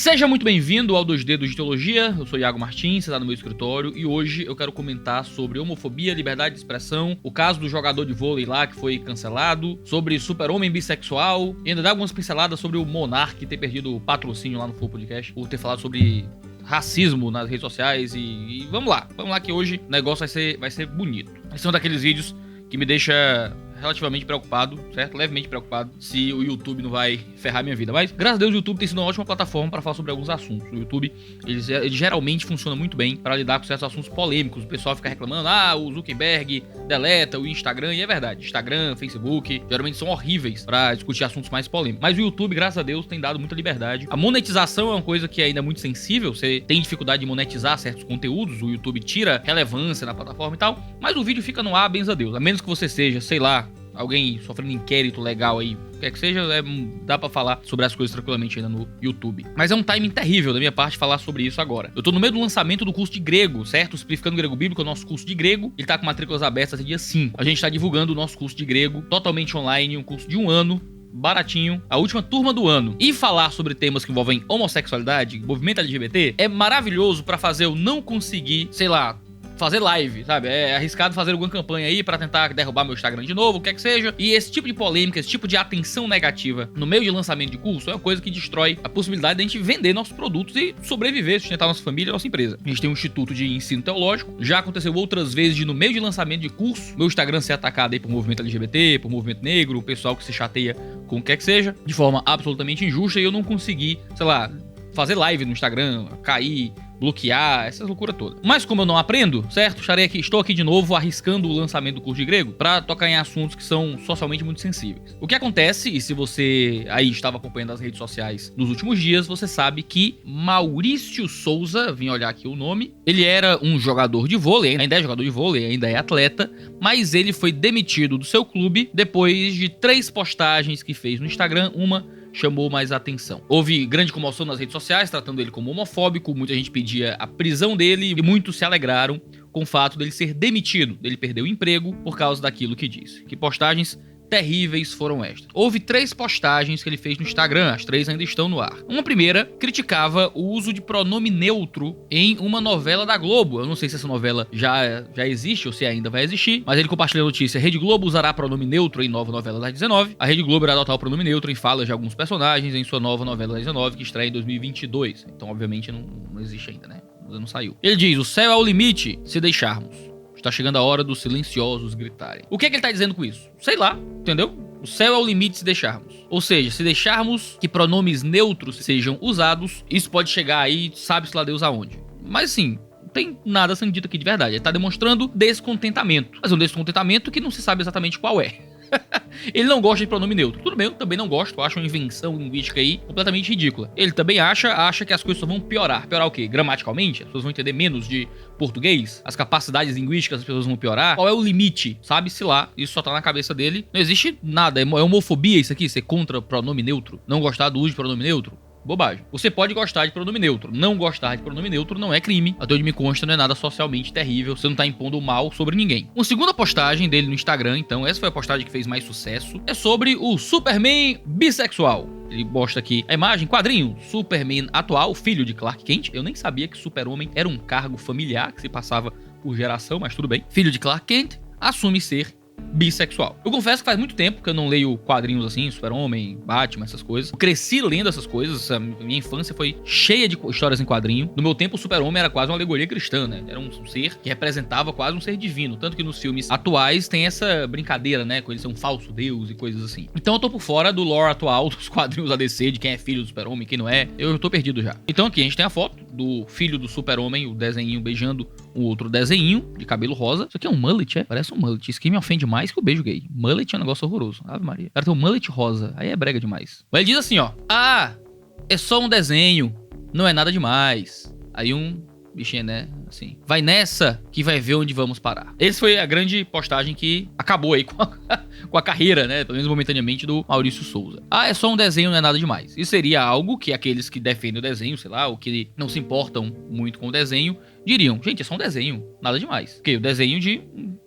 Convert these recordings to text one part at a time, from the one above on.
Seja muito bem-vindo ao 2 Dedos de Teologia, eu sou Iago Martins, você está no meu escritório e hoje eu quero comentar sobre homofobia, liberdade de expressão, o caso do jogador de vôlei lá que foi cancelado, sobre super-homem bissexual e ainda dar algumas pinceladas sobre o Monark ter perdido o patrocínio lá no Flow Podcast por ter falado sobre racismo nas redes sociais e vamos lá que hoje o negócio vai ser bonito. Esse é um daqueles vídeos que me deixa relativamente preocupado, certo? Levemente preocupado se o YouTube não vai ferrar minha vida. Mas, graças a Deus, o YouTube tem sido uma ótima plataforma para falar sobre alguns assuntos. O YouTube, ele geralmente funciona muito bem para lidar com certos assuntos polêmicos. O pessoal fica reclamando, o Zuckerberg deleta o Instagram, e é verdade. Instagram, Facebook, geralmente são horríveis para discutir assuntos mais polêmicos. Mas o YouTube, graças a Deus, tem dado muita liberdade. A monetização é uma coisa que ainda é muito sensível. Você tem dificuldade de monetizar certos conteúdos, o YouTube tira relevância na plataforma e tal. Mas o vídeo fica no ar, benza a Deus. A menos que você seja, sei lá, alguém sofrendo inquérito legal aí, o que é que seja, dá pra falar sobre as coisas tranquilamente ainda no YouTube. Mas é um timing terrível da minha parte falar sobre isso agora. Eu tô no meio do lançamento do curso de grego, certo? Simplificando Grego Bíblico, é o nosso curso de grego. Ele tá com matrículas abertas até dia 5. A gente tá divulgando o nosso curso de grego, totalmente online, um curso de 1 ano, baratinho, a última turma do ano. E falar sobre temas que envolvem homossexualidade, movimento LGBT, é maravilhoso pra fazer eu não conseguir, sei lá, fazer live, sabe? É arriscado fazer alguma campanha aí pra tentar derrubar meu Instagram de novo, o que é que seja. E esse tipo de polêmica, esse tipo de atenção negativa no meio de lançamento de curso é uma coisa que destrói a possibilidade de a gente vender nossos produtos e sobreviver, sustentar nossa família e nossa empresa. A gente tem um instituto de ensino teológico. Já aconteceu outras vezes de, no meio de lançamento de curso, meu Instagram ser atacado aí por movimento LGBT, por movimento negro, o pessoal que se chateia com o que é que seja, de forma absolutamente injusta, e eu não consegui, sei lá, fazer live no Instagram, cair, bloquear, essas loucuras todas. Mas como eu não aprendo, certo? Estou aqui de novo arriscando o lançamento do curso de grego para tocar em assuntos que são socialmente muito sensíveis. O que acontece, e se você aí estava acompanhando as redes sociais nos últimos dias, você sabe que Maurício Souza, vim olhar aqui o nome, ele era um jogador de vôlei, ainda é jogador de vôlei, ainda é atleta, mas ele foi demitido do seu clube depois de 3 postagens que fez no Instagram, uma chamou mais atenção. Houve grande comoção nas redes sociais, tratando ele como homofóbico, muita gente pedia a prisão dele e muitos se alegraram com o fato dele ser demitido, dele perder o emprego por causa daquilo que disse. Que postagens terríveis foram estas. Houve 3 postagens que ele fez no Instagram, as 3 ainda estão no ar. Uma primeira criticava o uso de pronome neutro em uma novela da Globo. Eu não sei se essa novela já existe ou se ainda vai existir, mas ele compartilhou a notícia: Rede Globo usará pronome neutro em nova novela das 19. A Rede Globo irá adotar o pronome neutro em falas de alguns personagens em sua nova novela das 19, que estreia em 2022. Então, obviamente, não existe ainda, né? Não saiu. Ele diz: o céu é o limite se deixarmos. Está chegando a hora dos silenciosos gritarem. O que é que ele está dizendo com isso? Sei lá, entendeu? O céu é o limite se deixarmos. Ou seja, se deixarmos que pronomes neutros sejam usados, isso pode chegar aí, sabe-se lá Deus aonde. Mas assim, não tem nada sendo dito aqui de verdade. Ele está demonstrando descontentamento. Mas é um descontentamento que não se sabe exatamente qual é. Ele não gosta de pronome neutro. Tudo bem, eu também não gosto. Eu acho uma invenção linguística aí completamente ridícula. Ele também acha que as coisas só vão piorar. Piorar o quê? Gramaticalmente? As pessoas vão entender menos de português? As capacidades linguísticas das pessoas vão piorar? Qual é o limite? Sabe-se lá. Isso só tá na cabeça dele. Não existe nada. É homofobia isso aqui? Ser contra pronome neutro? Não gostar do uso de pronome neutro? Bobagem. Você pode gostar de pronome neutro. Não gostar de pronome neutro não é crime. Até onde me consta, não é nada socialmente terrível. Você não tá impondo mal sobre ninguém. Uma segunda postagem dele no Instagram, então, essa foi a postagem que fez mais sucesso, é sobre o Superman bissexual. Ele mostra aqui a imagem, quadrinho, Superman atual, filho de Clark Kent. Eu nem sabia que Super-Homem era um cargo familiar que se passava por geração, mas tudo bem. Filho de Clark Kent, assume ser bissexual. Eu confesso que faz muito tempo que eu não leio quadrinhos assim, Super-Homem, Batman, essas coisas. Eu cresci lendo essas coisas, a minha infância foi cheia de histórias em quadrinho. No meu tempo, o Super-Homem era quase uma alegoria cristã, né? Era um ser que representava quase um ser divino. Tanto que nos filmes atuais tem essa brincadeira, né? Com ele ser um falso deus e coisas assim. Então eu tô por fora do lore atual dos quadrinhos ADC, de quem é filho do Super-Homem, quem não é. Eu tô perdido já. Então aqui a gente tem a foto do filho do Super-Homem, o desenhinho beijando um outro desenhinho de cabelo rosa. Isso aqui é um mullet, é? Parece um mullet. Isso aqui me ofende mais que o beijo gay. Mullet é um negócio horroroso. Ave Maria. O cara tem um mullet rosa. Aí é brega demais. Mas ele diz assim, ó: é só um desenho. Não é nada demais. Aí um bichinho, né? Assim, vai nessa que vai ver onde vamos parar. Essa foi a grande postagem que acabou aí com a carreira, né? Pelo menos momentaneamente, do Maurício Souza. É só um desenho, não é nada demais. Isso seria algo que aqueles que defendem o desenho, sei lá, ou que não se importam muito com o desenho, diriam: gente, é só um desenho, nada demais. Porque o desenho de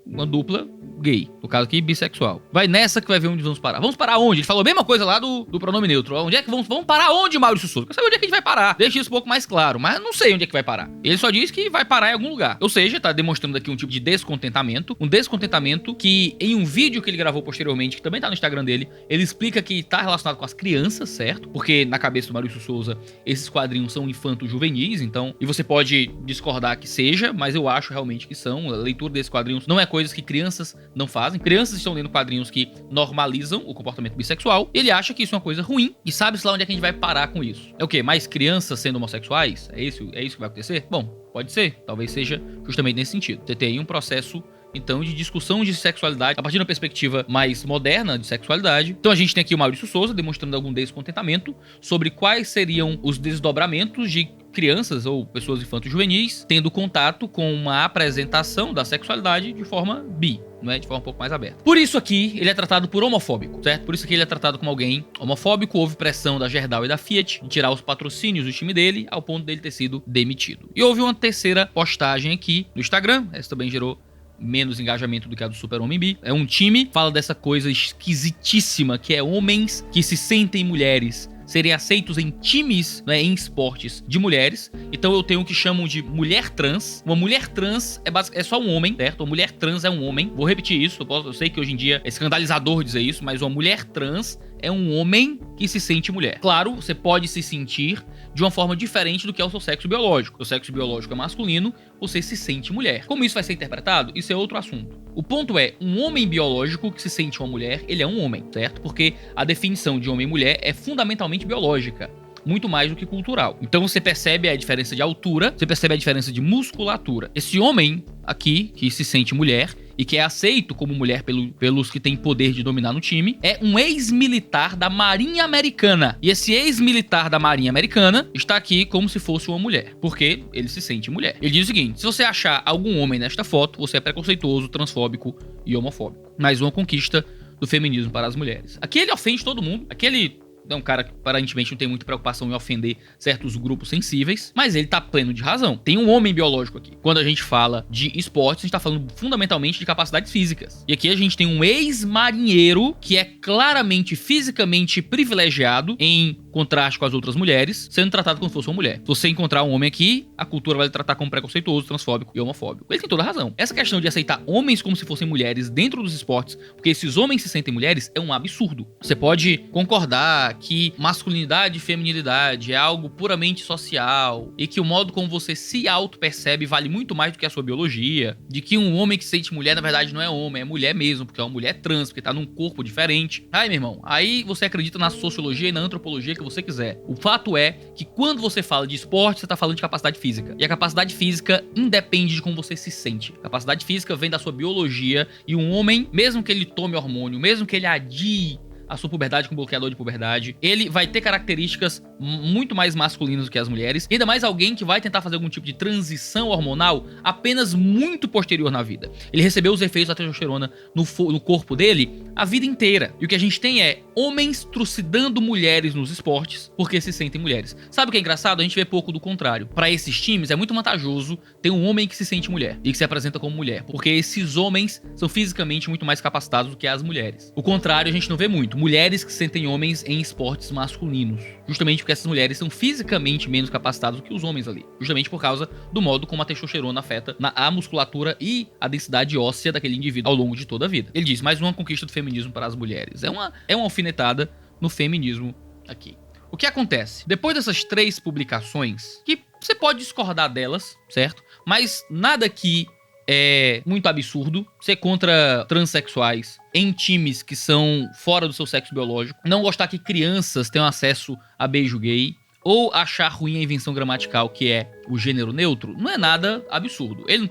uma dupla gay. No caso aqui, bissexual. Vai nessa que vai ver onde vamos parar. Vamos parar onde? Ele falou a mesma coisa lá do pronome neutro. Onde é que vamos parar onde, Maurício Souza? Quer saber onde é que a gente vai parar? Deixa isso um pouco mais claro, mas não sei onde é que vai parar. Ele só diz que vai parar em algum lugar. Ou seja, tá demonstrando aqui um tipo de descontentamento. Um descontentamento que em um vídeo que ele gravou posteriormente, que também tá no Instagram dele, ele explica que tá relacionado com as crianças, certo? Porque na cabeça do Maurício Souza, esses quadrinhos são infanto-juvenis, então... E você pode discordar que seja, mas eu acho realmente que são. A leitura desses quadrinhos não é coisas que crianças não fazem. Crianças estão lendo quadrinhos que normalizam o comportamento bissexual. E ele acha que isso é uma coisa ruim. E sabe-se lá onde é que a gente vai parar com isso. É o quê? Mais crianças sendo homossexuais? É isso que vai acontecer? Bom, pode ser. Talvez seja justamente nesse sentido. Você tem aí um processo... então, de discussão de sexualidade a partir de uma perspectiva mais moderna de sexualidade. Então a gente tem aqui o Maurício Souza demonstrando algum descontentamento sobre quais seriam os desdobramentos de crianças ou pessoas infanto-juvenis tendo contato com uma apresentação da sexualidade de forma bi, não é? De forma um pouco mais aberta. Por isso aqui, ele é tratado por homofóbico, certo? Por isso aqui ele é tratado como alguém homofóbico. Houve pressão da Gerdau e da Fiat de tirar os patrocínios do time dele, ao ponto dele ter sido demitido. E houve uma terceira postagem aqui no Instagram, essa também gerou menos engajamento do que a do Super Homem Bi. É um time, fala dessa coisa esquisitíssima que é homens que se sentem mulheres serem aceitos em times, né, em esportes de mulheres. Então eu tenho o que chamam de mulher trans. Uma mulher trans é só um homem, certo? Uma mulher trans é um homem. Vou repetir isso, eu sei que hoje em dia é escandalizador dizer isso, mas uma mulher trans é um homem que se sente mulher. Claro, você pode se sentir de uma forma diferente do que é o seu sexo biológico. O sexo biológico é masculino, você se sente mulher. Como isso vai ser interpretado? Isso é outro assunto. O ponto é, um homem biológico que se sente uma mulher, ele é um homem, certo? Porque a definição de homem e mulher é fundamentalmente biológica, muito mais do que cultural. Então você percebe a diferença de altura, você percebe a diferença de musculatura. Esse homem aqui, que se sente mulher e que é aceito como mulher pelos que têm poder de dominar no time, é um ex-militar da Marinha Americana. E esse ex-militar da Marinha Americana está aqui como se fosse uma mulher, porque ele se sente mulher. Ele diz o seguinte: se você achar algum homem nesta foto, você é preconceituoso, transfóbico e homofóbico. Mais uma conquista do feminismo para as mulheres. Aqui ele ofende todo mundo, aqui ele é um cara que aparentemente não tem muita preocupação em ofender certos grupos sensíveis, mas ele tá pleno de razão. Tem um homem biológico aqui. Quando a gente fala de esportes, a gente tá falando fundamentalmente de capacidades físicas. E aqui a gente tem um ex-marinheiro que é claramente fisicamente privilegiado em contraste com as outras mulheres, sendo tratado como se fosse uma mulher. Se você encontrar um homem aqui, a cultura vai lhe tratar como preconceituoso, transfóbico e homofóbico. Ele tem toda a razão. Essa questão de aceitar homens como se fossem mulheres dentro dos esportes, porque esses homens se sentem mulheres, é um absurdo. Você pode concordar que masculinidade e feminilidade é algo puramente social e que o modo como você se auto-percebe vale muito mais do que a sua biologia, de que um homem que se sente mulher, na verdade, não é homem, é mulher mesmo, porque é uma mulher trans, porque tá num corpo diferente. Aí, meu irmão, aí você acredita na sociologia e na antropologia que você quiser. O fato é que quando você fala de esporte, você tá falando de capacidade física. E a capacidade física independe de como você se sente. A capacidade física vem da sua biologia e um homem, mesmo que ele tome hormônio, mesmo que ele adie a sua puberdade com bloqueador de puberdade, ele vai ter características muito mais masculinas do que as mulheres, e ainda mais alguém que vai tentar fazer algum tipo de transição hormonal apenas muito posterior na vida. Ele recebeu os efeitos da testosterona no corpo dele a vida inteira. E o que a gente tem é homens trucidando mulheres nos esportes porque se sentem mulheres. Sabe o que é engraçado? A gente vê pouco do contrário. Para esses times é muito vantajoso ter um homem que se sente mulher e que se apresenta como mulher, porque esses homens são fisicamente muito mais capacitados do que as mulheres. O contrário a gente não vê muito. Mulheres que sentem homens em esportes masculinos, justamente porque essas mulheres são fisicamente menos capacitadas do que os homens ali, justamente por causa do modo como a testosterona afeta a musculatura e a densidade óssea daquele indivíduo ao longo de toda a vida. Ele diz, mais uma conquista do feminismo para as mulheres. É uma alfinetada no feminismo aqui. O que acontece? Depois dessas 3 publicações, que você pode discordar delas, certo? Mas nada que é muito absurdo ser contra transexuais em times que são fora do seu sexo biológico, não gostar que crianças tenham acesso a beijo gay, ou achar ruim a invenção gramatical que é o gênero neutro, não é nada absurdo. Ele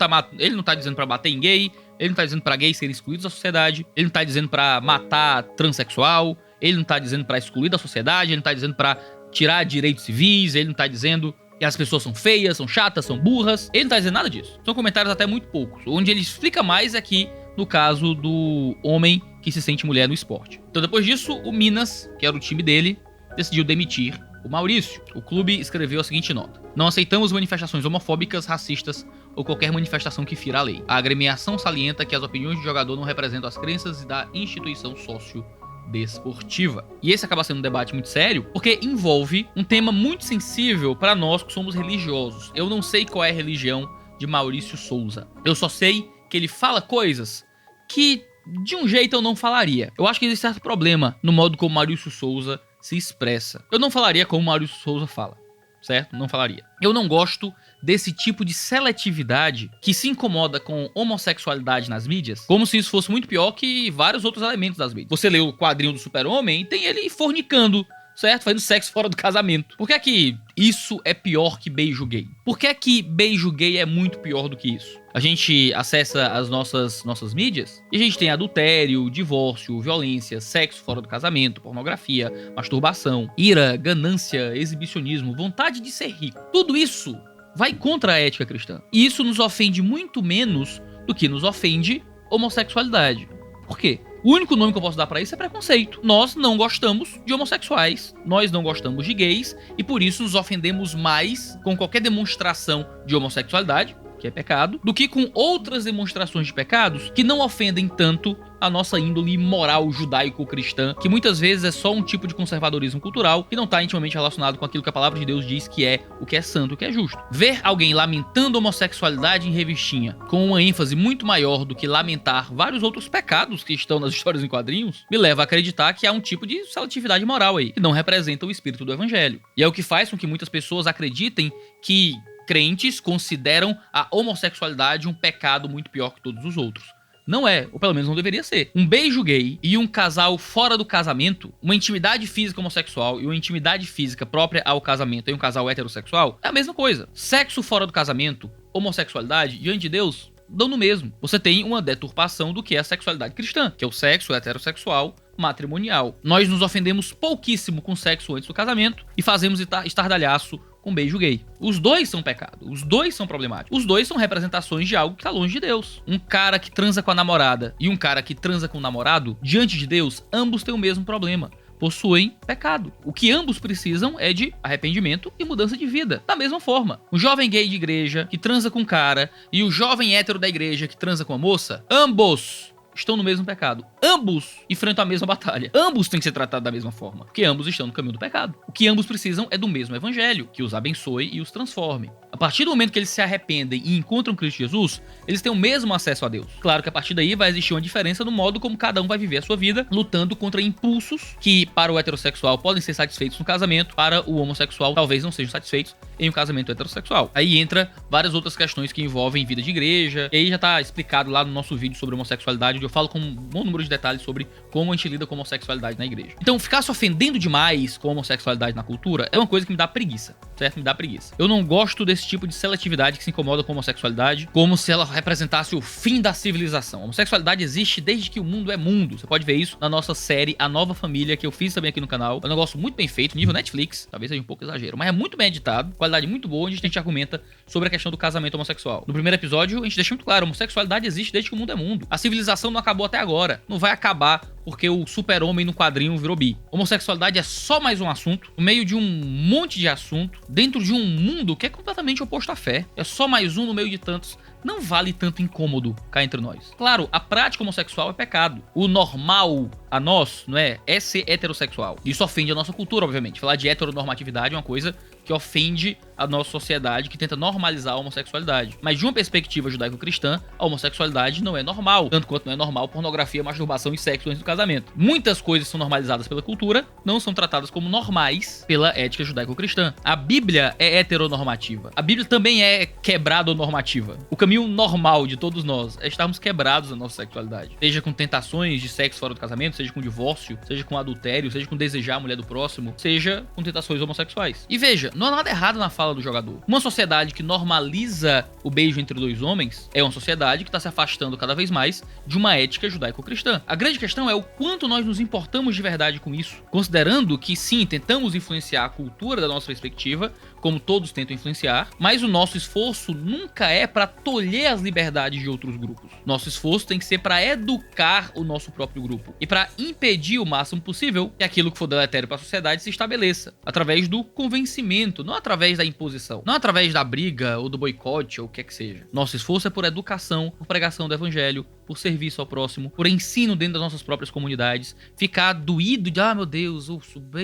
não tá dizendo pra bater em gay, ele não tá dizendo pra gays serem excluídos da sociedade, ele não tá dizendo pra matar transexual, ele não tá dizendo pra excluir da sociedade, ele não tá dizendo pra tirar direitos civis, ele não tá dizendo que as pessoas são feias, são chatas, são burras. Ele não tá dizendo nada disso. São comentários até muito poucos. Onde ele explica mais aqui no caso do homem que se sente mulher no esporte. Então depois disso, o Minas, que era o time dele, decidiu demitir o Maurício. O clube escreveu a seguinte nota: não aceitamos manifestações homofóbicas, racistas ou qualquer manifestação que fira a lei. A agremiação salienta que as opiniões do jogador não representam as crenças da instituição sócio-desportiva. E esse acaba sendo um debate muito sério, porque envolve um tema muito sensível para nós que somos religiosos. Eu não sei qual é a religião de Maurício Souza. Eu só sei que ele fala coisas que de um jeito eu não falaria. Eu acho que existe certo problema no modo como Maurício Souza se expressa. Eu não falaria como Maurício Souza fala, certo? Não falaria. Eu não gosto desse tipo de seletividade que se incomoda com homossexualidade nas mídias, como se isso fosse muito pior que vários outros elementos das mídias. Você lê o quadrinho do Super-Homem e tem ele fornicando, certo? Fazendo sexo fora do casamento. Por que é que isso é pior que beijo gay? Por que é que beijo gay é muito pior do que isso? A gente acessa as nossas mídias e a gente tem adultério, divórcio, violência, sexo fora do casamento, pornografia, masturbação, ira, ganância, exibicionismo, vontade de ser rico. Tudo isso vai contra a ética cristã. E isso nos ofende muito menos do que nos ofende homossexualidade. Por quê? O único nome que eu posso dar pra isso é preconceito. Nós não gostamos de homossexuais, nós não gostamos de gays e por isso nos ofendemos mais com qualquer demonstração de homossexualidade, que é pecado, do que com outras demonstrações de pecados que não ofendem tanto a nossa índole moral judaico-cristã, que muitas vezes é só um tipo de conservadorismo cultural que não está intimamente relacionado com aquilo que a palavra de Deus diz que é o que é santo, o que é justo. Ver alguém lamentando homossexualidade em revistinha com uma ênfase muito maior do que lamentar vários outros pecados que estão nas histórias em quadrinhos, me leva a acreditar que há um tipo de seletividade moral aí, que não representa o espírito do evangelho. E é o que faz com que muitas pessoas acreditem que crentes consideram a homossexualidade um pecado muito pior que todos os outros. Não é, ou pelo menos não deveria ser. Um beijo gay e um casal fora do casamento, uma intimidade física homossexual e uma intimidade física própria ao casamento em um casal heterossexual, é a mesma coisa. Sexo fora do casamento, homossexualidade, diante de Deus, dão no mesmo. Você tem uma deturpação do que é a sexualidade cristã, que é o sexo heterossexual matrimonial. Nós nos ofendemos pouquíssimo com sexo antes do casamento e fazemos estardalhaço com beijo gay. Os dois são pecado, os dois são problemáticos, os dois são representações de algo que tá longe de Deus. Um cara que transa com a namorada e um cara que transa com o namorado, diante de Deus, ambos têm o mesmo problema. Possuem pecado. O que ambos precisam é de arrependimento e mudança de vida. Da mesma forma, o jovem gay de igreja que transa com um cara e o jovem hétero da igreja que transa com a moça, ambos estão no mesmo pecado. Ambos enfrentam a mesma batalha. Ambos têm que ser tratados da mesma forma, porque ambos estão no caminho do pecado. O que ambos precisam é do mesmo evangelho, que os abençoe e os transforme. A partir do momento que eles se arrependem e encontram Cristo Jesus, eles têm o mesmo acesso a Deus. Claro que a partir daí vai existir uma diferença no modo como cada um vai viver a sua vida, lutando contra impulsos que para o heterossexual podem ser satisfeitos no casamento, para o homossexual talvez não sejam satisfeitos em um casamento heterossexual. Aí entra várias outras questões que envolvem vida de igreja, e aí já tá explicado lá no nosso vídeo sobre homossexualidade, onde eu falo com um bom número de detalhes sobre como a gente lida com homossexualidade na igreja. Então, ficar se ofendendo demais com a homossexualidade na cultura é uma coisa que me dá preguiça, certo? Me dá preguiça. Eu não gosto desse tipo de seletividade que se incomoda com a homossexualidade, como se ela representasse o fim da civilização. A homossexualidade existe desde que o mundo é mundo. Você pode ver isso na nossa série A Nova Família, que eu fiz também aqui no canal. É um negócio muito bem feito, nível Netflix, talvez seja um pouco exagero, mas é muito bem editado, qualidade muito boa, onde a gente argumenta sobre a questão do casamento homossexual. No primeiro episódio, a gente deixa muito claro, a homossexualidade existe desde que o mundo é mundo. A civilização não acabou até agora. Não vai acabar porque o super-homem no quadrinho virou bi. Homossexualidade é só mais um assunto, no meio de um monte de assunto, dentro de um mundo que é completamente oposto à fé. É só mais um no meio de tantos. Não vale tanto incômodo cá entre nós. Claro, a prática homossexual é pecado. O normal a nós, não é? É ser heterossexual. Isso ofende a nossa cultura, obviamente. Falar de heteronormatividade é uma coisa que ofende a nossa sociedade, que tenta normalizar a homossexualidade. Mas de uma perspectiva judaico-cristã, a homossexualidade não é normal. Tanto quanto não é normal pornografia, masturbação e sexo antes do casamento. Muitas coisas são normalizadas pela cultura, não são tratadas como normais pela ética judaico-cristã. A Bíblia é heteronormativa. A Bíblia também é quebrado-normativa. O caminho normal de todos nós é estarmos quebrados na nossa sexualidade. Seja com tentações de sexo fora do casamento, seja com divórcio, seja com adultério, seja com desejar a mulher do próximo, seja com tentações homossexuais. E veja, não há nada errado na fala do jogador. Uma sociedade que normaliza o beijo entre dois homens é uma sociedade que está se afastando cada vez mais de uma ética judaico-cristã. A grande questão é o quanto nós nos importamos de verdade com isso, considerando que sim, tentamos influenciar a cultura da nossa perspectiva, como todos tentam influenciar, mas o nosso esforço nunca é para tolher as liberdades de outros grupos. Nosso esforço tem que ser para educar o nosso próprio grupo e para impedir o máximo possível que aquilo que for deletério para a sociedade se estabeleça, através do convencimento, não através da imposição, não através da briga ou do boicote ou o que é que seja. Nosso esforço é por educação, por pregação do evangelho, por serviço ao próximo, por ensino dentro das nossas próprias comunidades, ficar doído de, meu Deus, o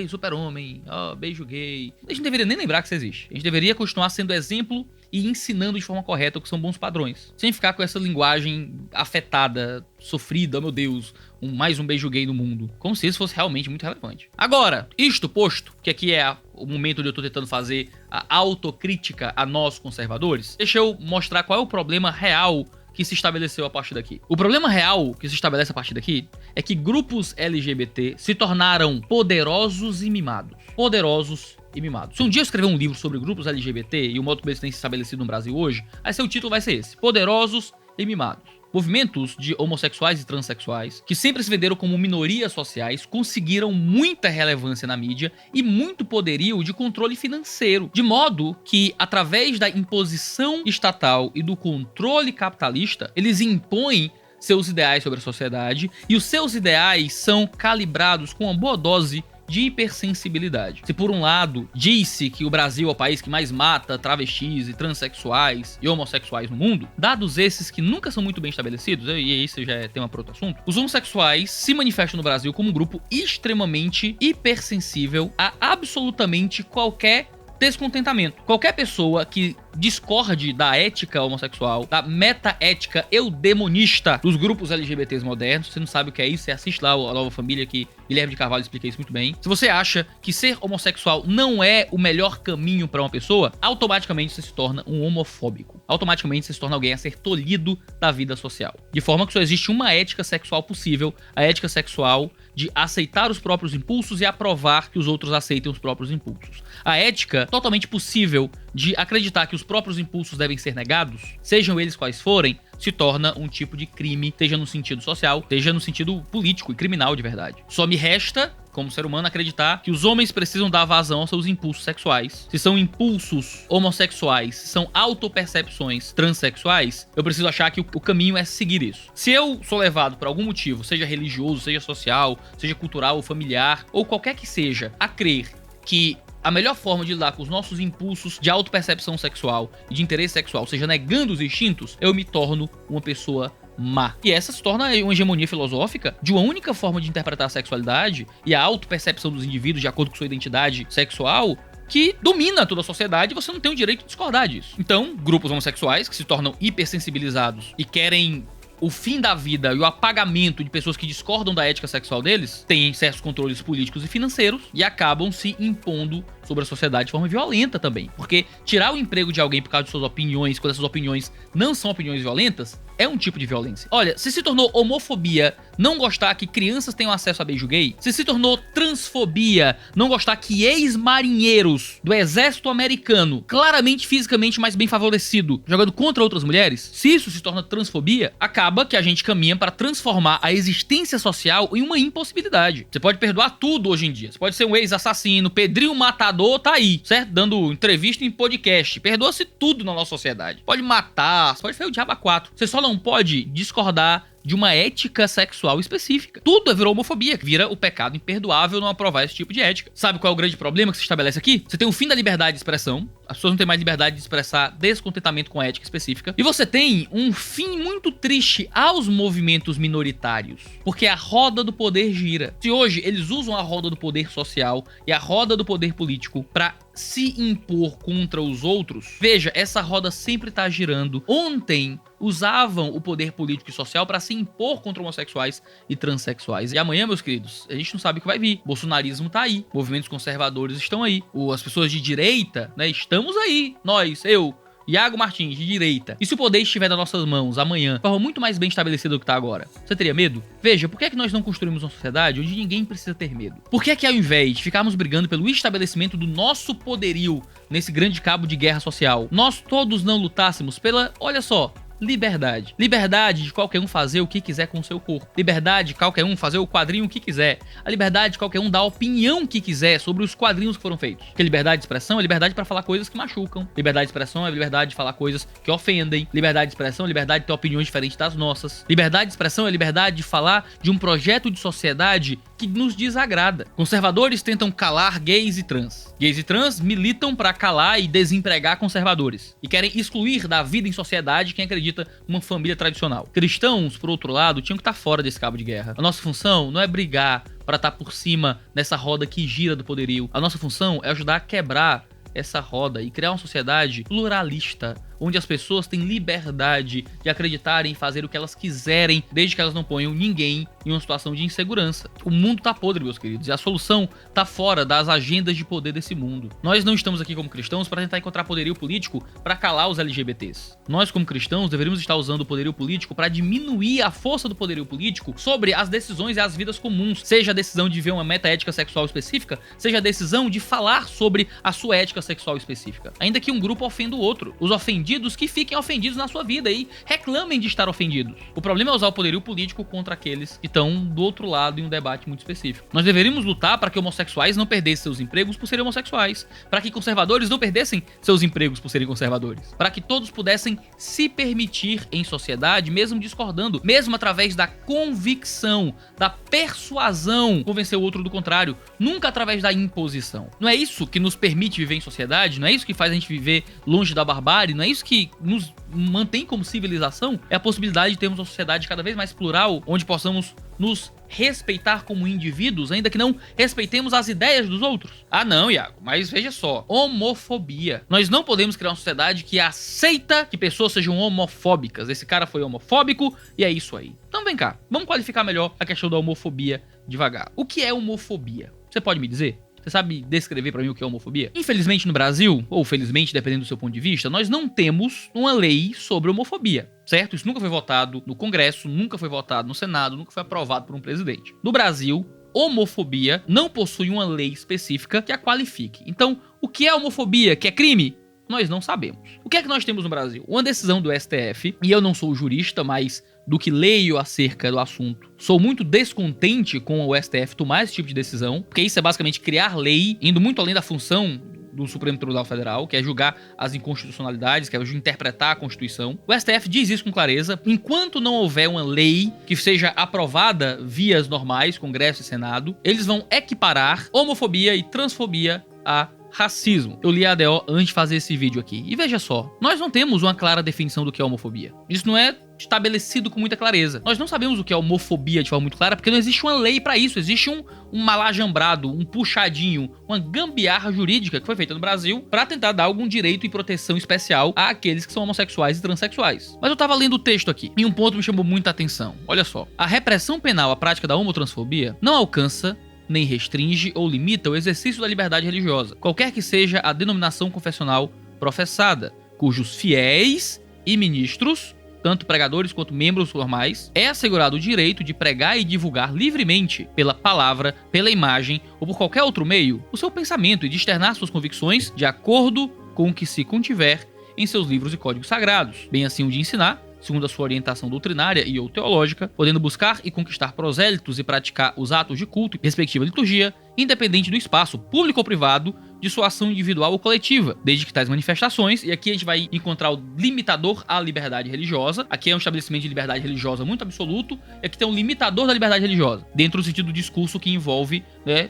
super-homem, beijo gay. A gente não deveria nem lembrar que isso existe. A gente deveria continuar sendo exemplo e ensinando de forma correta o que são bons padrões, sem ficar com essa linguagem afetada, sofrida, meu Deus, mais um beijo gay no mundo, como se isso fosse realmente muito relevante. Agora, isto posto, que aqui é o momento onde eu tô tentando fazer a autocrítica a nós conservadores, deixa eu mostrar qual é o problema real que se estabeleceu a partir daqui. O problema real que se estabelece a partir daqui é que grupos LGBT se tornaram poderosos e mimados. Poderosos e mimados. Se um dia eu escrever um livro sobre grupos LGBT e o modo como eles têm se estabelecido no Brasil hoje, aí seu título vai ser esse: Poderosos e Mimados. Movimentos de homossexuais e transexuais, que sempre se venderam como minorias sociais, conseguiram muita relevância na mídia e muito poderio de controle financeiro, de modo que, através da imposição estatal e do controle capitalista, eles impõem seus ideais sobre a sociedade, e os seus ideais são calibrados com uma boa dose de hipersensibilidade. Se por um lado disse que o Brasil é o país que mais mata travestis e transexuais e homossexuais no mundo, dados esses que nunca são muito bem estabelecidos, e isso já é tema para outro assunto, os homossexuais se manifestam no Brasil como um grupo extremamente hipersensível a absolutamente qualquer descontentamento. Qualquer pessoa que discorde da ética homossexual, da meta-ética eudemonista dos grupos LGBTs modernos, você não sabe o que é isso, você assiste lá a Nova Família, que Guilherme de Carvalho explica isso muito bem. Se você acha que ser homossexual não é o melhor caminho para uma pessoa, automaticamente você se torna um homofóbico. Automaticamente você se torna alguém a ser tolhido da vida social. De forma que só existe uma ética sexual possível, a ética sexual de aceitar os próprios impulsos e aprovar que os outros aceitem os próprios impulsos. A ética totalmente possível de acreditar que os próprios impulsos devem ser negados, sejam eles quais forem, se torna um tipo de crime, seja no sentido social, seja no sentido político e criminal de verdade. Só me resta, como ser humano, acreditar que os homens precisam dar vazão aos seus impulsos sexuais. Se são impulsos homossexuais, se são autopercepções transexuais, eu preciso achar que o caminho é seguir isso. Se eu sou levado por algum motivo, seja religioso, seja social, seja cultural ou familiar, ou qualquer que seja, a crer que a melhor forma de lidar com os nossos impulsos de autopercepção sexual e de interesse sexual, seja negando os instintos, eu me torno uma pessoa má. E essa se torna uma hegemonia filosófica de uma única forma de interpretar a sexualidade e a autopercepção dos indivíduos de acordo com sua identidade sexual, que domina toda a sociedade e você não tem o direito de discordar disso. Então, grupos homossexuais que se tornam hipersensibilizados e querem o fim da vida e o apagamento de pessoas que discordam da ética sexual deles, têm certos controles políticos e financeiros e acabam se impondo sobre a sociedade de forma violenta também. Porque tirar o emprego de alguém por causa de suas opiniões, quando essas opiniões não são opiniões violentas, é um tipo de violência. Olha, se tornou homofobia não gostar que crianças tenham acesso a beijo gay, se tornou transfobia não gostar que ex-marinheiros do exército americano, claramente fisicamente mais bem favorecido, jogando contra outras mulheres, se isso se torna transfobia, acaba que a gente caminha para transformar a existência social em uma impossibilidade. Você pode perdoar tudo hoje em dia. Você pode ser um ex-assassino, Pedrinho Matador tá aí, certo? Dando entrevista em podcast. Perdoa-se tudo na nossa sociedade. Pode matar, você pode fazer o diabo a quatro. Você só não pode discordar de uma ética sexual específica. Tudo virou homofobia, que vira o pecado imperdoável não aprovar esse tipo de ética. Sabe qual é o grande problema que se estabelece aqui? Você tem o fim da liberdade de expressão, as pessoas não têm mais liberdade de expressar descontentamento com a ética específica, e você tem um fim muito triste aos movimentos minoritários, porque a roda do poder gira. Se hoje eles usam a roda do poder social e a roda do poder político para se impor contra os outros, veja, essa roda sempre tá girando. Ontem usavam o poder político e social para se impor contra homossexuais e transexuais. E amanhã, meus queridos, a gente não sabe o que vai vir. Bolsonarismo tá aí, movimentos conservadores estão aí, as pessoas de direita, né, estamos aí. Nós, eu, Iago Martins, de direita, e se o poder estiver nas nossas mãos amanhã, de forma muito mais bem estabelecida do que tá agora, você teria medo? Veja, por que é que nós não construímos uma sociedade onde ninguém precisa ter medo? Por que é que ao invés de ficarmos brigando pelo estabelecimento do nosso poderio nesse grande cabo de guerra social, nós todos não lutássemos pela, olha só, liberdade. Liberdade de qualquer um fazer o que quiser com o seu corpo. Liberdade de qualquer um fazer o quadrinho que quiser. A liberdade de qualquer um dar a opinião que quiser sobre os quadrinhos que foram feitos. Porque liberdade de expressão é liberdade para falar coisas que machucam. Liberdade de expressão é liberdade de falar coisas que ofendem. Liberdade de expressão é liberdade de ter opiniões diferentes das nossas. Liberdade de expressão é liberdade de falar de um projeto de sociedade que nos desagrada. Conservadores tentam calar gays e trans. Gays e trans militam para calar e desempregar conservadores. E querem excluir da vida em sociedade quem acredita numa família tradicional. Cristãos, por outro lado, tinham que estar fora desse cabo de guerra. A nossa função não é brigar para estar por cima nessa roda que gira do poderio. A nossa função é ajudar a quebrar essa roda e criar uma sociedade pluralista, onde as pessoas têm liberdade de acreditarem e fazer o que elas quiserem, desde que elas não ponham ninguém em uma situação de insegurança. O mundo tá podre, meus queridos, e a solução tá fora das agendas de poder desse mundo. Nós não estamos aqui como cristãos para tentar encontrar poderio político para calar os LGBTs. Nós, como cristãos, deveríamos estar usando o poderio político para diminuir a força do poderio político sobre as decisões e as vidas comuns, seja a decisão de viver uma meta-ética sexual específica, seja a decisão de falar sobre a sua ética sexual específica. Ainda que um grupo ofenda o outro. Os ofendidos que fiquem ofendidos na sua vida e reclamem de estar ofendidos. O problema é usar o poderio político contra aqueles que estão do outro lado em um debate muito específico. Nós deveríamos lutar para que homossexuais não perdessem seus empregos por serem homossexuais, para que conservadores não perdessem seus empregos por serem conservadores, para que todos pudessem se permitir em sociedade, mesmo discordando, mesmo através da convicção, da persuasão, convencer o outro do contrário, nunca através da imposição. Não é isso que nos permite viver em sociedade, não é isso que faz a gente viver longe da barbárie, não é isso que nos mantém como civilização, é a possibilidade de termos uma sociedade cada vez mais plural, onde possamos nos respeitar como indivíduos, ainda que não respeitemos as ideias dos outros. Ah não, Iago, mas veja só, homofobia. Nós não podemos criar uma sociedade que aceita que pessoas sejam homofóbicas. Esse cara foi homofóbico e é isso aí. Então vem cá, vamos qualificar melhor a questão da homofobia devagar. O que é homofobia? Você pode me dizer? Você sabe descrever pra mim o que é homofobia? Infelizmente no Brasil, ou felizmente, dependendo do seu ponto de vista, nós não temos uma lei sobre homofobia, certo? Isso nunca foi votado no Congresso, nunca foi votado no Senado, nunca foi aprovado por um presidente. No Brasil, homofobia não possui uma lei específica que a qualifique. Então, o que é homofobia? Que é crime? Nós não sabemos. O que é que nós temos no Brasil? Uma decisão do STF, e eu não sou jurista, mas do que leio acerca do assunto, sou muito descontente com o STF tomar esse tipo de decisão, porque isso é basicamente criar lei, indo muito além da função do Supremo Tribunal Federal, que é julgar as inconstitucionalidades, que é interpretar a Constituição. O STF diz isso com clareza. Enquanto não houver uma lei que seja aprovada vias normais, Congresso e Senado, eles vão equiparar homofobia e transfobia a racismo. Eu li a ADO antes de fazer esse vídeo aqui. E veja só, nós não temos uma clara definição do que é homofobia. Isso não é estabelecido com muita clareza. Nós não sabemos o que é homofobia de forma muito clara, porque não existe uma lei pra isso. Existe um malajambrado, um puxadinho, uma gambiarra jurídica que foi feita no Brasil pra tentar dar algum direito e proteção especial àqueles que são homossexuais e transexuais. Mas eu tava lendo o texto aqui, e um ponto me chamou muita atenção. Olha só. A repressão penal à prática da homotransfobia não alcança nem restringe ou limita o exercício da liberdade religiosa, qualquer que seja a denominação confessional professada, cujos fiéis e ministros, tanto pregadores quanto membros normais, é assegurado o direito de pregar e divulgar livremente, pela palavra, pela imagem ou por qualquer outro meio, o seu pensamento e de externar suas convicções de acordo com o que se contiver em seus livros e códigos sagrados, bem assim o de ensinar, segundo a sua orientação doutrinária e ou teológica, podendo buscar e conquistar prosélitos e praticar os atos de culto e respectiva liturgia, independente do espaço, público ou privado, de sua ação individual ou coletiva, desde que tais manifestações, e aqui a gente vai encontrar o limitador à liberdade religiosa, aqui é um estabelecimento de liberdade religiosa muito absoluto, e aqui tem um limitador da liberdade religiosa, dentro do sentido do discurso que envolve,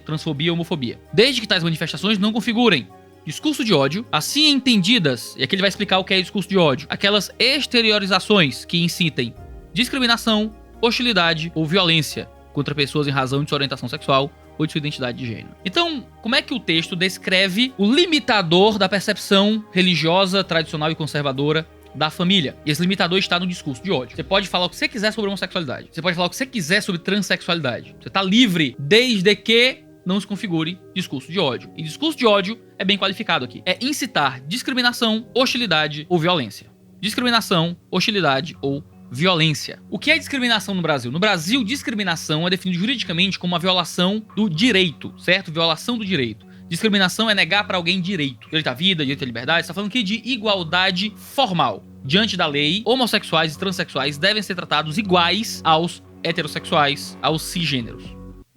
transfobia e homofobia. Desde que tais manifestações não configurem discurso de ódio, assim entendidas, e aqui ele vai explicar o que é discurso de ódio, aquelas exteriorizações que incitem discriminação, hostilidade ou violência contra pessoas em razão de sua orientação sexual ou de sua identidade de gênero. Então, como é que o texto descreve o limitador da percepção religiosa, tradicional e conservadora da família? E esse limitador está no discurso de ódio. Você pode falar o que você quiser sobre homossexualidade, você pode falar o que você quiser sobre transexualidade, você tá livre desde que não se configure discurso de ódio. E discurso de ódio é bem qualificado aqui. É incitar discriminação, hostilidade ou violência. Discriminação, hostilidade ou violência. O que é discriminação no Brasil? No Brasil, discriminação é definido juridicamente como uma violação do direito, certo? Violação do direito. Discriminação é negar para alguém direito. Direito à vida, direito à liberdade. Está falando aqui de igualdade formal. Diante da lei, homossexuais e transexuais devem ser tratados iguais aos heterossexuais, aos cisgêneros.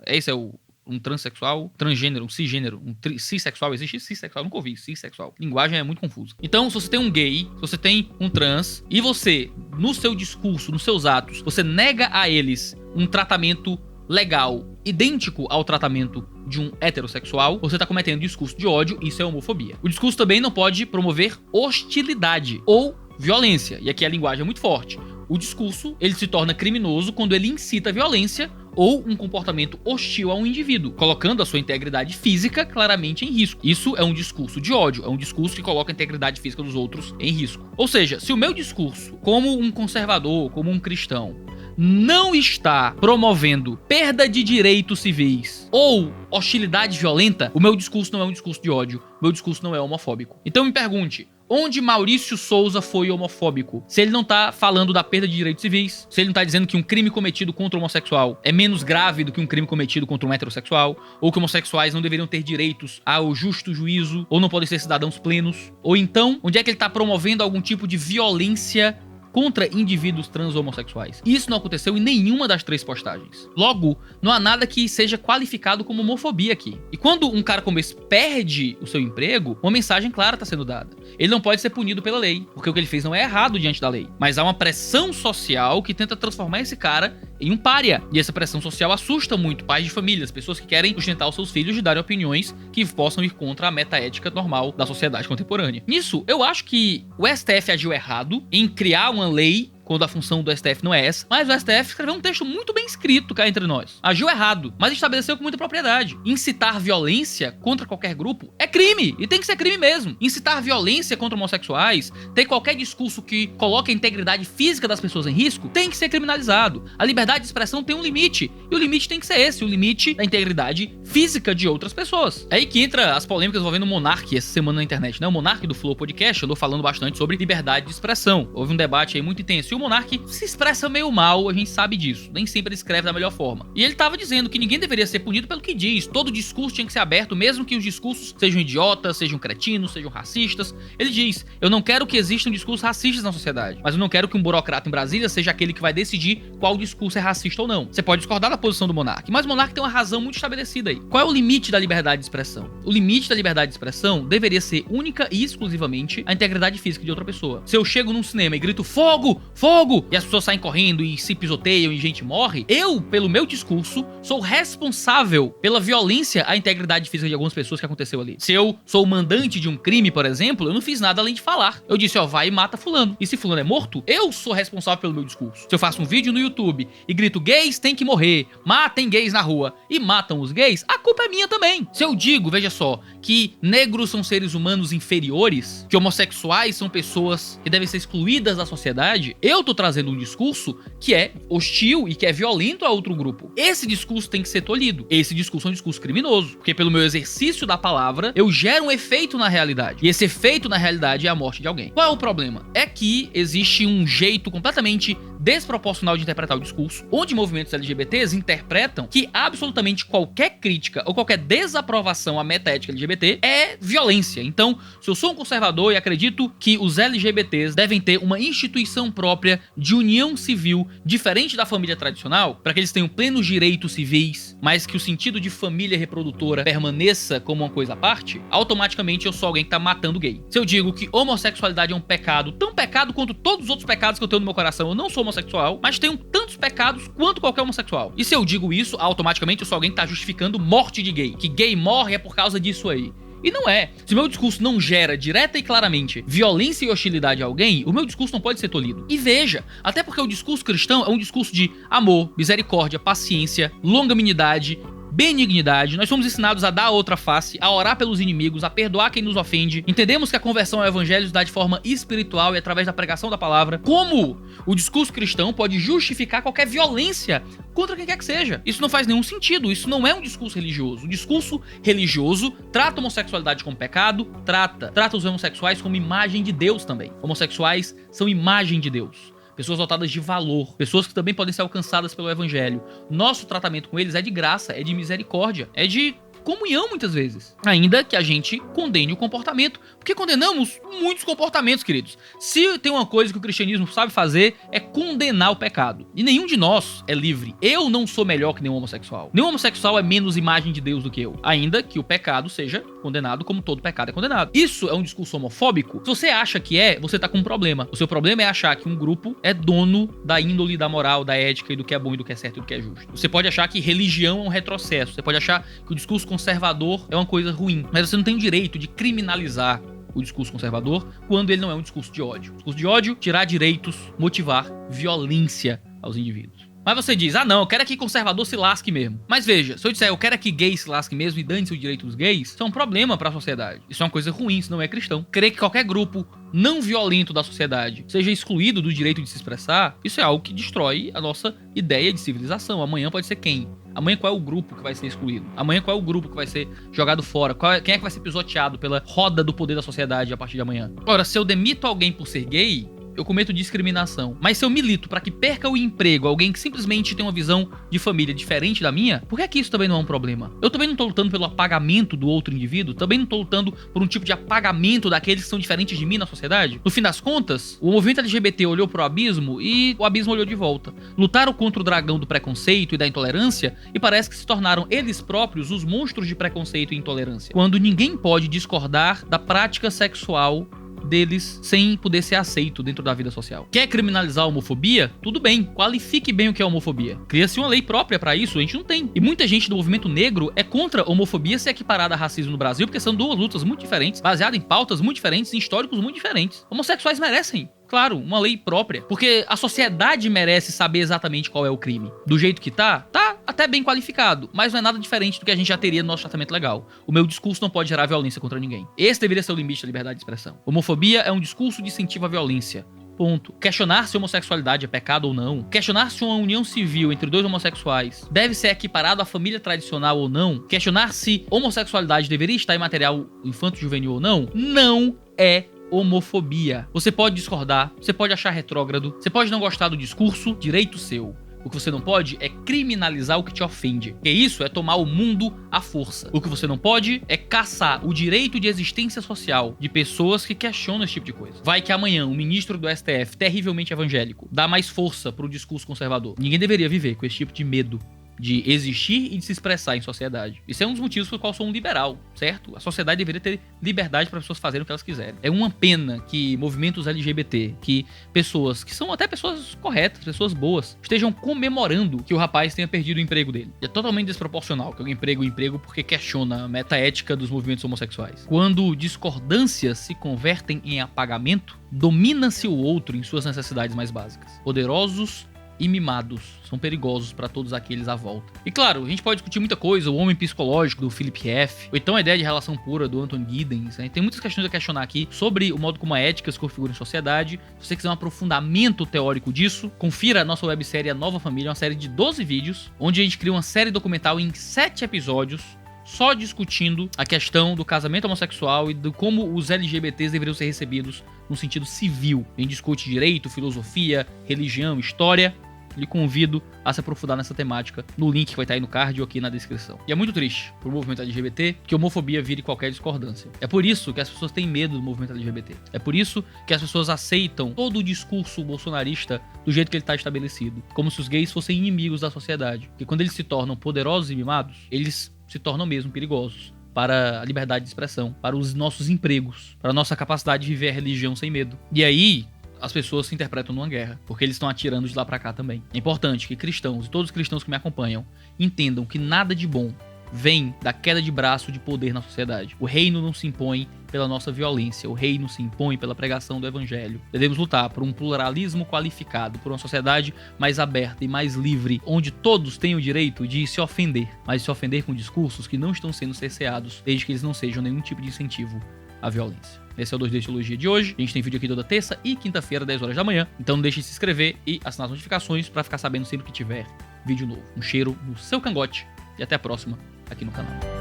Esse é um transexual, transgênero, um cisgênero, cissexual. Existe cissexual? Nunca ouvi cissexual. Linguagem é muito confusa. Então, se você tem um gay, se você tem um trans, e você, no seu discurso, nos seus atos, você nega a eles um tratamento legal, idêntico ao tratamento de um heterossexual, você está cometendo discurso de ódio, isso é homofobia. O discurso também não pode promover hostilidade ou violência, e aqui a linguagem é muito forte. O discurso, ele se torna criminoso quando ele incita a violência ou um comportamento hostil a um indivíduo, colocando a sua integridade física claramente em risco. Isso é um discurso de ódio, é um discurso que coloca a integridade física dos outros em risco. Ou seja, se o meu discurso, como um conservador, como um cristão, não está promovendo perda de direitos civis ou hostilidade violenta, o meu discurso não é um discurso de ódio, o meu discurso não é homofóbico. Então me pergunte, onde Maurício Souza foi homofóbico? Se ele não tá falando da perda de direitos civis, se ele não tá dizendo que um crime cometido contra o homossexual é menos grave do que um crime cometido contra um heterossexual, ou que homossexuais não deveriam ter direitos ao justo juízo, ou não podem ser cidadãos plenos, ou então, onde é que ele tá promovendo algum tipo de violência contra indivíduos trans ou homossexuais? Isso não aconteceu em nenhuma das 3 postagens. Logo, não há nada que seja qualificado como homofobia aqui. E quando um cara como esse perde o seu emprego, uma mensagem clara está sendo dada. Ele não pode ser punido pela lei, porque o que ele fez não é errado diante da lei. Mas há uma pressão social que tenta transformar esse cara em um pária. E essa pressão social assusta muito pais de famílias, pessoas que querem sustentar os seus filhos de darem opiniões que possam ir contra a metaética normal da sociedade contemporânea. Nisso, eu acho que o STF agiu errado em criar uma lei quando a função do STF não é essa, mas o STF escreveu um texto muito bem escrito cá entre nós. Agiu errado, mas estabeleceu com muita propriedade. Incitar violência contra qualquer grupo é crime, e tem que ser crime mesmo. Incitar violência contra homossexuais, ter qualquer discurso que coloque a integridade física das pessoas em risco, tem que ser criminalizado. A liberdade de expressão tem um limite, e o limite tem que ser esse, o limite da integridade física de outras pessoas. É aí que entra as polêmicas envolvendo o Monark essa semana na internet, né? O Monark do Flow Podcast andou falando bastante sobre liberdade de expressão. Houve um debate aí muito intenso. E o Monark se expressa meio mal, a gente sabe disso. Nem sempre ele escreve da melhor forma. E ele tava dizendo que ninguém deveria ser punido pelo que diz. Todo discurso tinha que ser aberto, mesmo que os discursos sejam idiotas, sejam cretinos, sejam racistas. Ele diz, eu não quero que existam discursos racistas na sociedade, mas eu não quero que um burocrata em Brasília seja aquele que vai decidir qual discurso é racista ou não. Você pode discordar da posição do Monark, mas o Monark tem uma razão muito estabelecida aí. Qual é o limite da liberdade de expressão? O limite da liberdade de expressão deveria ser única e exclusivamente a integridade física de outra pessoa. Se eu chego num cinema e grito fogo, fogo, e as pessoas saem correndo e se pisoteiam e gente morre, eu, pelo meu discurso, sou responsável pela violência à integridade física de algumas pessoas que aconteceu ali. Se eu sou o mandante de um crime, por exemplo, eu não fiz nada além de falar. Eu disse, ó, vai e mata fulano. E se fulano é morto, eu sou responsável pelo meu discurso. Se eu faço um vídeo no YouTube e grito, gays têm que morrer, matem gays na rua, e matam os gays, a culpa é minha também. Se eu digo, veja só, que negros são seres humanos inferiores, que homossexuais são pessoas que devem ser excluídas da sociedade, eu tô trazendo um discurso que é hostil e que é violento a outro grupo. Esse discurso tem que ser tolhido. Esse discurso é um discurso criminoso, porque pelo meu exercício da palavra, eu gero um efeito na realidade. E esse efeito na realidade é a morte de alguém. Qual é o problema? É que existe um jeito completamente desproporcional de interpretar o discurso, onde movimentos LGBTs interpretam que absolutamente qualquer crítica ou qualquer desaprovação à metaética LGBT é violência. Então, se eu sou um conservador e acredito que os LGBTs devem ter uma instituição própria de união civil diferente da família tradicional, para que eles tenham plenos direitos civis, mas que o sentido de família reprodutora permaneça como uma coisa à parte, automaticamente eu sou alguém que tá matando gay. Se eu digo que homossexualidade é um pecado, tão pecado quanto todos os outros pecados que eu tenho no meu coração, eu não sou homossexual, mas tenho tantos pecados quanto qualquer homossexual. E se eu digo isso, automaticamente eu sou alguém que tá justificando morte de gay. Que gay morre é por causa disso aí. E não é. Se o meu discurso não gera direta e claramente violência e hostilidade a alguém, o meu discurso não pode ser tolhido. E veja, até porque o discurso cristão é um discurso de amor, misericórdia, paciência, longanimidade, benignidade, nós somos ensinados a dar a outra face, a orar pelos inimigos, a perdoar quem nos ofende. Entendemos que a conversão ao evangelho se dá de forma espiritual e através da pregação da palavra. Como o discurso cristão pode justificar qualquer violência contra quem quer que seja? Isso não faz nenhum sentido, isso não é um discurso religioso. O discurso religioso trata a homossexualidade como pecado, trata os homossexuais como imagem de Deus também. Homossexuais são imagem de Deus. Pessoas dotadas de valor, pessoas que também podem ser alcançadas pelo evangelho. Nosso tratamento com eles é de graça, é de misericórdia, é de comunhão muitas vezes. Ainda que a gente condene o comportamento, porque condenamos muitos comportamentos, queridos. Se tem uma coisa que o cristianismo sabe fazer, é condenar o pecado. E nenhum de nós é livre. Eu não sou melhor que nenhum homossexual. Nenhum homossexual é menos imagem de Deus do que eu. Ainda que o pecado seja condenado como todo pecado é condenado. Isso é um discurso homofóbico? Se você acha que é, você tá com um problema. O seu problema é achar que um grupo é dono da índole, da moral, da ética e do que é bom e do que é certo e do que é justo. Você pode achar que religião é um retrocesso. Você pode achar que o discurso conservador é uma coisa ruim. Mas você não tem o direito de criminalizar o discurso conservador quando ele não é um discurso de ódio. O discurso de ódio, tirar direitos, motivar violência aos indivíduos. Mas você diz, não, eu quero que conservador se lasque mesmo. Mas veja, se eu disser, eu quero que gay se lasque mesmo e dane-se o direito dos gays, isso é um problema pra sociedade. Isso é uma coisa ruim, isso não é cristão. Querer que qualquer grupo não violento da sociedade seja excluído do direito de se expressar, isso é algo que destrói a nossa ideia de civilização. Amanhã pode ser quem? Amanhã qual é o grupo que vai ser excluído? Amanhã qual é o grupo que vai ser jogado fora? Quem é que vai ser pisoteado pela roda do poder da sociedade a partir de amanhã? Ora, se eu demito alguém por ser gay, eu cometo discriminação. Mas se eu milito pra que perca o emprego alguém que simplesmente tem uma visão de família diferente da minha, por que isso também não é um problema? Eu também não tô lutando pelo apagamento do outro indivíduo, também não tô lutando por um tipo de apagamento daqueles que são diferentes de mim na sociedade. No fim das contas, o movimento LGBT olhou pro abismo e o abismo olhou de volta. Lutaram contra o dragão do preconceito e da intolerância e parece que se tornaram eles próprios os monstros de preconceito e intolerância. Quando ninguém pode discordar da prática sexual deles sem poder ser aceito dentro da vida social. Quer criminalizar a homofobia? Tudo bem, qualifique bem o que é homofobia. Cria-se uma lei própria pra isso, a gente não tem. E muita gente do movimento negro é contra a homofobia ser equiparada a racismo no Brasil, porque são duas lutas muito diferentes, baseadas em pautas muito diferentes, em históricos muito diferentes. Homossexuais merecem, claro, uma lei própria, porque a sociedade merece saber exatamente qual é o crime. Do jeito que tá até bem qualificado, mas não é nada diferente do que a gente já teria no nosso tratamento legal. O meu discurso não pode gerar violência contra ninguém. Esse deveria ser o limite da liberdade de expressão. Homofobia é um discurso de incentivo à violência. Ponto. Questionar se homossexualidade é pecado ou não, questionar se uma união civil entre dois homossexuais deve ser equiparado à família tradicional ou não, questionar se homossexualidade deveria estar em material infanto-juvenil ou não é homofobia. Você pode discordar, você pode achar retrógrado, você pode não gostar do discurso, direito seu. O que você não pode é criminalizar o que te ofende. Porque isso é tomar o mundo à força. O que você não pode é caçar o direito de existência social de pessoas que questionam esse tipo de coisa. Vai que amanhã o ministro do STF, terrivelmente evangélico, dá mais força pro discurso conservador. Ninguém deveria viver com esse tipo de medo de existir e de se expressar em sociedade. Isso é um dos motivos pelo qual eu sou um liberal, certo? A sociedade deveria ter liberdade para as pessoas fazerem o que elas quiserem. É uma pena que movimentos LGBT, que pessoas que são até pessoas corretas, pessoas boas, estejam comemorando que o rapaz tenha perdido o emprego dele. É totalmente desproporcional que alguém emprega o emprego porque questiona a metaética dos movimentos homossexuais. Quando discordâncias se convertem em apagamento, domina-se o outro em suas necessidades mais básicas. Poderosos e mimados são perigosos para todos aqueles à volta. E claro, a gente pode discutir muita coisa, o homem psicológico do Philip F., ou então a ideia de relação pura do Anton Giddens, né? Tem muitas questões a questionar aqui sobre o modo como a ética se configura em sociedade. Se você quiser um aprofundamento teórico disso, confira a nossa websérie A Nova Família, uma série de 12 vídeos, onde a gente cria uma série documental em 7 episódios, só discutindo a questão do casamento homossexual e de como os LGBTs deveriam ser recebidos no sentido civil. A gente discute direito, filosofia, religião, história. Lhe convido a se aprofundar nessa temática no link que vai estar aí no card ou aqui na descrição. E é muito triste pro movimento LGBT que a homofobia vire qualquer discordância. É por isso que as pessoas têm medo do movimento LGBT. É por isso que as pessoas aceitam todo o discurso bolsonarista do jeito que ele está estabelecido. Como se os gays fossem inimigos da sociedade. Porque quando eles se tornam poderosos e mimados, eles se tornam mesmo perigosos para a liberdade de expressão, para os nossos empregos, para a nossa capacidade de viver a religião sem medo. E aí as pessoas se interpretam numa guerra, porque eles estão atirando de lá pra cá também. É importante que cristãos e todos os cristãos que me acompanham entendam que nada de bom vem da queda de braço de poder na sociedade. O reino não se impõe pela nossa violência, o reino se impõe pela pregação do evangelho. Devemos lutar por um pluralismo qualificado, por uma sociedade mais aberta e mais livre, onde todos têm o direito de se ofender, mas se ofender com discursos que não estão sendo cerceados, desde que eles não sejam nenhum tipo de incentivo à violência. Esse é o 2D Teologia de hoje. A gente tem vídeo aqui toda terça e quinta-feira, 10 horas da manhã. Então não deixe de se inscrever e assinar as notificações para ficar sabendo sempre que tiver vídeo novo. Um cheiro no seu cangote e até a próxima aqui no canal.